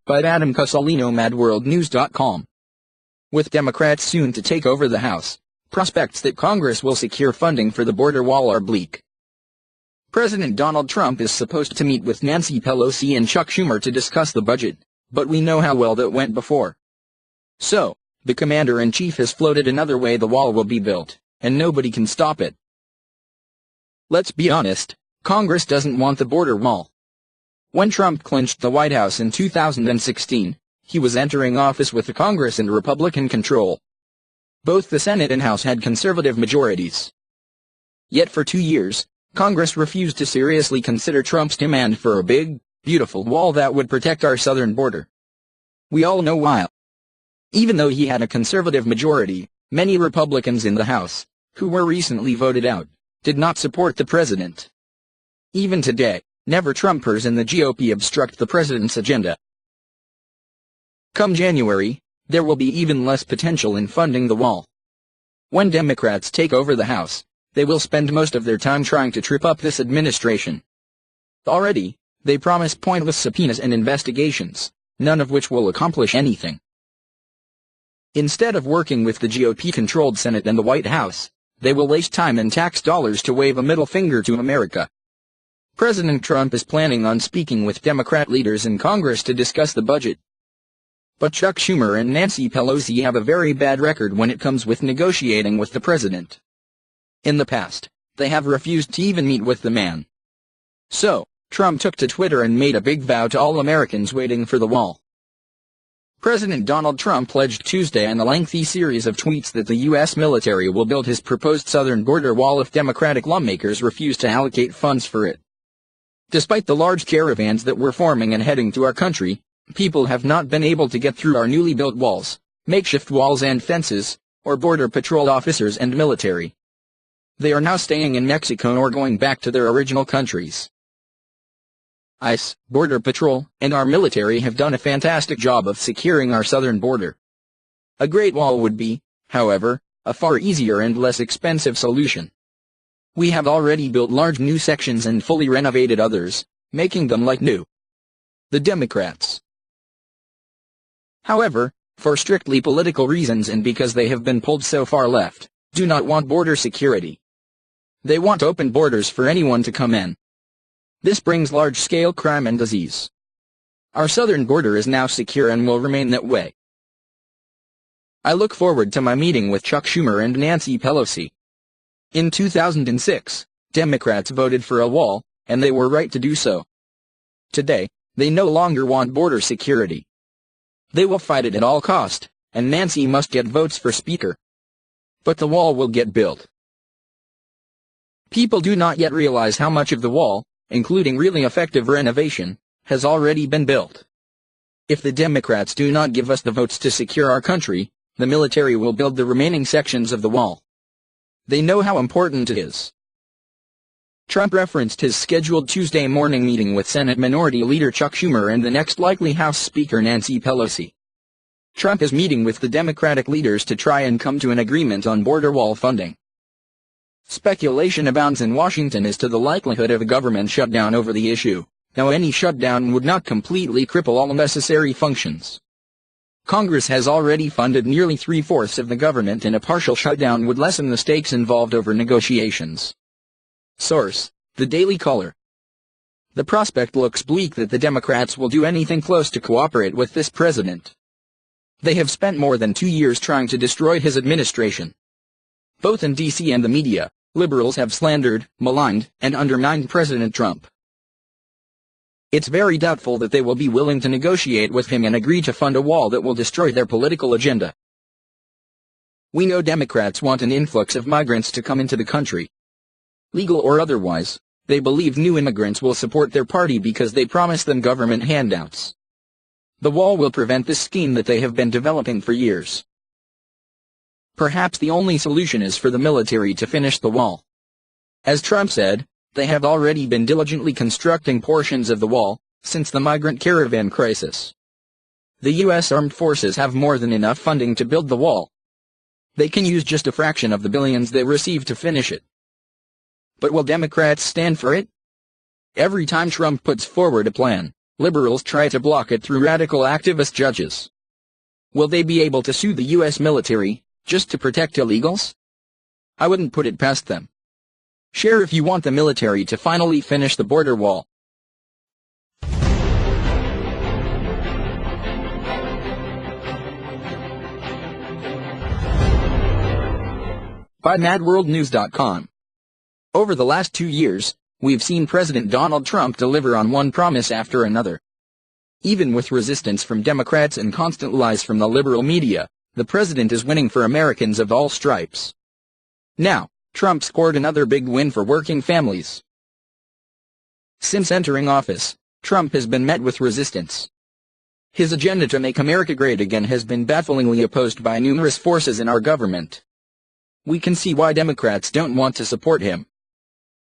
by Adam Casalino, MadWorldNews.com. With Democrats soon to take over the House, prospects that Congress will secure funding for the border wall are bleak. President Donald Trump is supposed to meet with Nancy Pelosi and Chuck Schumer to discuss the budget, but we know how well that went before. So, the commander-in-chief has floated another way the wall will be built, and nobody can stop it. Let's be honest, Congress doesn't want the border wall. When Trump clinched the White House in 2016, he was entering office with the Congress in Republican control. Both the Senate and House had conservative majorities. Yet for 2 years, Congress refused to seriously consider Trump's demand for a big, beautiful wall that would protect our southern border. We all know why. Even though he had a conservative majority, many Republicans in the House, who were recently voted out, did not support the president. Even today, never-Trumpers in the GOP obstruct the president's agenda. Come January, there will be even less potential in funding the wall. When Democrats take over the House, they will spend most of their time trying to trip up this administration. Already, they promise pointless subpoenas and investigations, none of which will accomplish anything. Instead of working with the GOP-controlled Senate and the White House, they will waste time and tax dollars to wave a middle finger to America. President Trump is planning on speaking with Democrat leaders in Congress to discuss the budget. But Chuck Schumer and Nancy Pelosi have a very bad record when it comes with negotiating with the president. In the past, they have refused to even meet with the man. So, Trump took to Twitter and made a big vow to all Americans waiting for the wall. President Donald Trump pledged Tuesday in a lengthy series of tweets that the U.S. military will build his proposed southern border wall if Democratic lawmakers refuse to allocate funds for it. Despite the large caravans that were forming and heading to our country, people have not been able to get through our newly built walls, makeshift walls and fences, or Border Patrol officers and military. They are now staying in Mexico or going back to their original countries. ICE, Border Patrol, and our military have done a fantastic job of securing our southern border. A Great Wall would be, however, a far easier and less expensive solution. We have already built large new sections and fully renovated others, making them like new. The Democrats, however, for strictly political reasons and because they have been pulled so far left, do not want border security. They want open borders for anyone to come in. This brings large-scale crime and disease. Our southern border is now secure and will remain that way. I look forward to my meeting with Chuck Schumer and Nancy Pelosi. In 2006, Democrats voted for a wall, and they were right to do so. Today, they no longer want border security. They will fight it at all cost, and Nancy must get votes for Speaker. But the wall will get built. People do not yet realize how much of the wall, including really effective renovation, has already been built. If the Democrats do not give us the votes to secure our country, the military will build the remaining sections of the wall. They know how important it is. Trump referenced his scheduled Tuesday morning meeting with Senate Minority Leader Chuck Schumer and the next likely House Speaker Nancy Pelosi. Trump is meeting with the Democratic leaders to try and come to an agreement on border wall funding. Speculation abounds in Washington as to the likelihood of a government shutdown over the issue. Now, any shutdown would not completely cripple all necessary functions. Congress has already funded nearly 3/4 of the government, and a partial shutdown would lessen the stakes involved over negotiations. Source: The Daily Caller. The prospect looks bleak that the Democrats will do anything close to cooperate with this president. They have spent more than 2 years trying to destroy his administration. Both in D.C. and the media, liberals have slandered, maligned, and undermined President Trump. It's very doubtful that they will be willing to negotiate with him and agree to fund a wall that will destroy their political agenda. We know Democrats want an influx of migrants to come into the country. Legal or otherwise, they believe new immigrants will support their party because they promise them government handouts. The wall will prevent this scheme that they have been developing for years. Perhaps the only solution is for the military to finish the wall. As Trump said, they have already been diligently constructing portions of the wall since the migrant caravan crisis. The U.S. Armed Forces have more than enough funding to build the wall. They can use just a fraction of the billions they receive to finish it. But will Democrats stand for it? Every time Trump puts forward a plan, liberals try to block it through radical activist judges. Will they be able to sue the U.S. military, just to protect illegals? I wouldn't put it past them. Share if you want the military to finally finish the border wall. By MadWorldNews.com. Over the last 2 years, we've seen President Donald Trump deliver on one promise after another. Even with resistance from Democrats and constant lies from the liberal media, the president is winning for Americans of all stripes. Now, Trump scored another big win for working families. Since entering office, Trump has been met with resistance. His agenda to make America great again has been bafflingly opposed by numerous forces in our government. We can see why Democrats don't want to support him.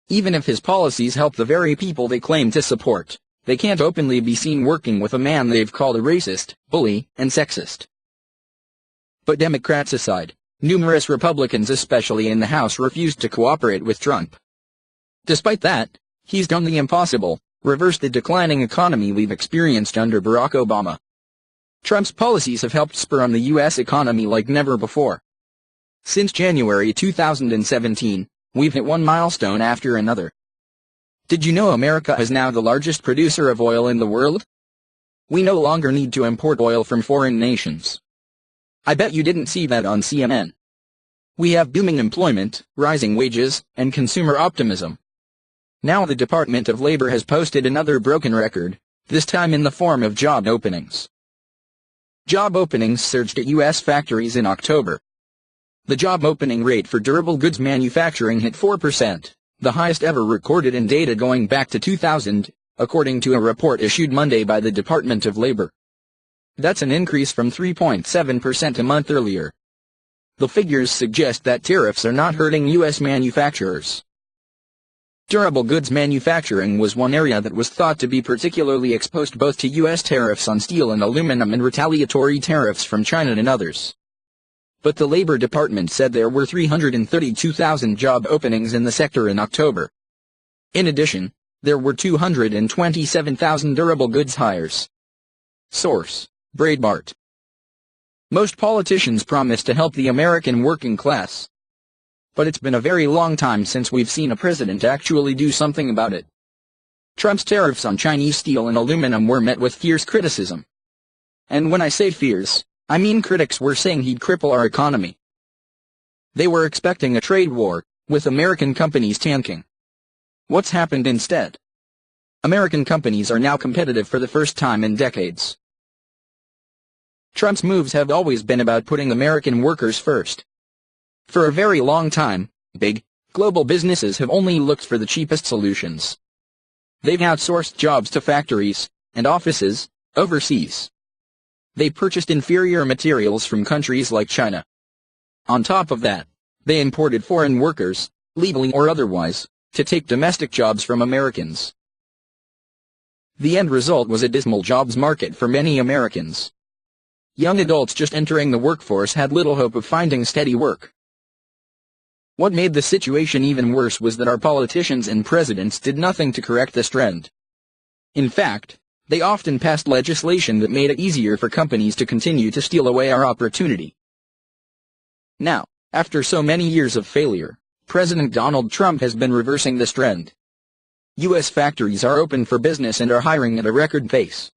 Even if his policies help the very people they claim to support, they can't openly be seen working with a man they've called a racist, bully, and sexist. But Democrats aside, numerous Republicans especially in the House refused to cooperate with Trump. Despite that, he's done the impossible, reversed the declining economy we've experienced under Barack Obama. Trump's policies have helped spur on the U.S. economy like never before. Since January 2017, we've hit one milestone after another. Did you know America is now the largest producer of oil in the world? We no longer need to import oil from foreign nations. I bet you didn't see that on CNN. We have booming employment, rising wages, and consumer optimism. Now the Department of Labor has posted another broken record, this time in the form of job openings. Job openings surged at U.S. factories in October. The job opening rate for durable goods manufacturing hit 4%, the highest ever recorded in data going back to 2000, according to a report issued Monday by the Department of Labor. That's an increase from 3.7% a month earlier. The figures suggest that tariffs are not hurting U.S. manufacturers. Durable goods manufacturing was one area that was thought to be particularly exposed both to U.S. tariffs on steel and aluminum and retaliatory tariffs from China and others. But the Labor Department said there were 332,000 job openings in the sector in October. In addition, there were 227,000 durable goods hires. Source: Breitbart. Most politicians promise to help the American working class. But it's been a very long time since we've seen a president actually do something about it. Trump's tariffs on Chinese steel and aluminum were met with fierce criticism. And when I say fierce, I mean critics were saying he'd cripple our economy. They were expecting a trade war, with American companies tanking. What's happened instead? American companies are now competitive for the first time in decades. Trump's moves have always been about putting American workers first. For a very long time, big, global businesses have only looked for the cheapest solutions. They've outsourced jobs to factories and offices overseas. They purchased inferior materials from countries like China. On top of that, they imported foreign workers, legally or otherwise, to take domestic jobs from Americans. The end result was a dismal jobs market for many Americans. Young adults just entering the workforce had little hope of finding steady work. What made the situation even worse was that our politicians and presidents did nothing to correct this trend. In fact, they often passed legislation that made it easier for companies to continue to steal away our opportunity. Now, after so many years of failure, President Donald Trump has been reversing this trend. U.S. factories are open for business and are hiring at a record pace.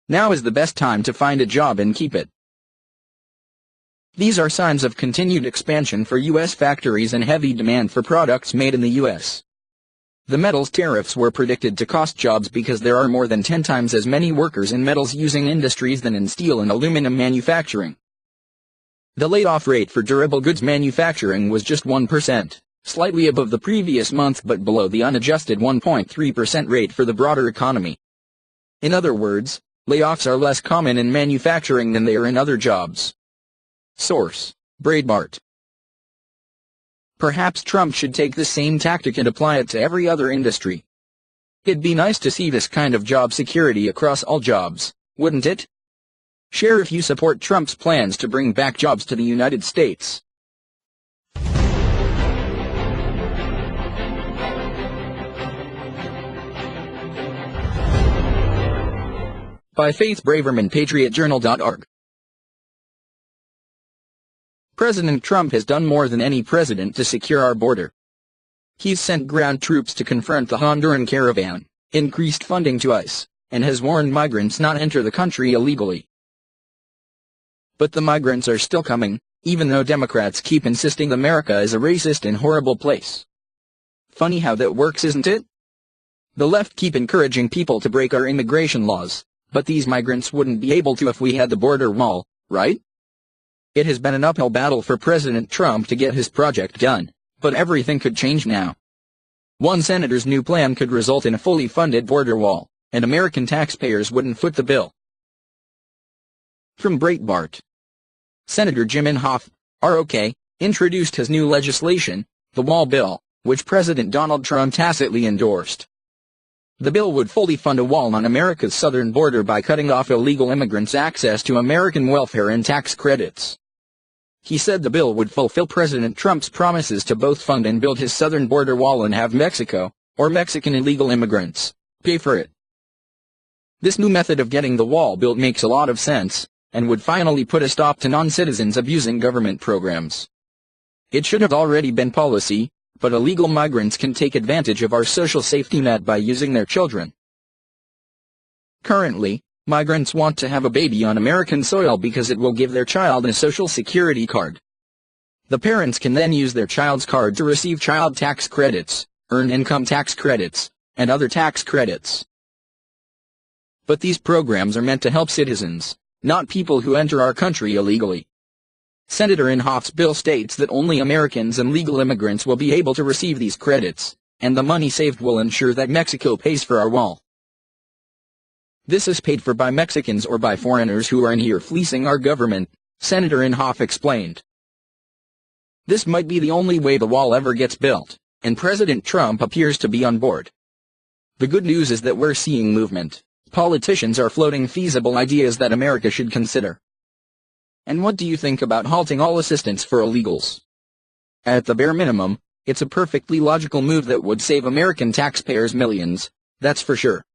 Now is the best time to find a job and keep it. These are signs of continued expansion for U.S. factories and heavy demand for products made in the U.S. The metals tariffs were predicted to cost jobs because there are more than 10 times as many workers in metals using industries than in steel and aluminum manufacturing. The laid-off rate for durable goods manufacturing was just 1%, slightly above the previous month but below the unadjusted 1.3% rate for the broader economy. In other words, layoffs are less common in manufacturing than they are in other jobs. Source: Breitbart. Perhaps Trump should take the same tactic and apply it to every other industry. It'd be nice to see this kind of job security across all jobs, wouldn't it? Share if you support Trump's plans to bring back jobs to the United States. By Faith Braverman, PatriotJournal.org. President Trump has done more than any president to secure our border. He's sent ground troops to confront the Honduran caravan, increased funding to ICE, and has warned migrants not enter the country illegally. But the migrants are still coming, even though Democrats keep insisting America is a racist and horrible place. Funny how that works, isn't it? The left keep encouraging people to break our immigration laws, but these migrants wouldn't be able to if we had the border wall, right? It has been an uphill battle for President Trump to get his project done, but everything could change now. One senator's new plan could result in a fully funded border wall, and American taxpayers wouldn't foot the bill. From Breitbart. Senator Jim Inhofe, ROK, introduced his new legislation, the Wall Bill, which President Donald Trump tacitly endorsed. The bill would fully fund a wall on America's southern border by cutting off illegal immigrants' access to American welfare and tax credits. He said the bill would fulfill President Trump's promises to both fund and build his southern border wall and have Mexico, or Mexican illegal immigrants, pay for it. This new method of getting the wall built makes a lot of sense, and would finally put a stop to non-citizens abusing government programs. It should have already been policy, but illegal migrants can take advantage of our social safety net by using their children. Currently, migrants want to have a baby on American soil because it will give their child a social security card. The parents can then use their child's card to receive child tax credits, earn income tax credits, and other tax credits. But these programs are meant to help citizens, not people who enter our country illegally. Senator Inhofe's bill states that only Americans and legal immigrants will be able to receive these credits, and the money saved will ensure that Mexico pays for our wall. This is paid for by Mexicans or by foreigners who are in here fleecing our government, Senator Inhofe explained. This might be the only way the wall ever gets built, and President Trump appears to be on board. The good news is that we're seeing movement. Politicians are floating feasible ideas that America should consider. And what do you think about halting all assistance for illegals? At the bare minimum, it's a perfectly logical move that would save American taxpayers millions, that's for sure.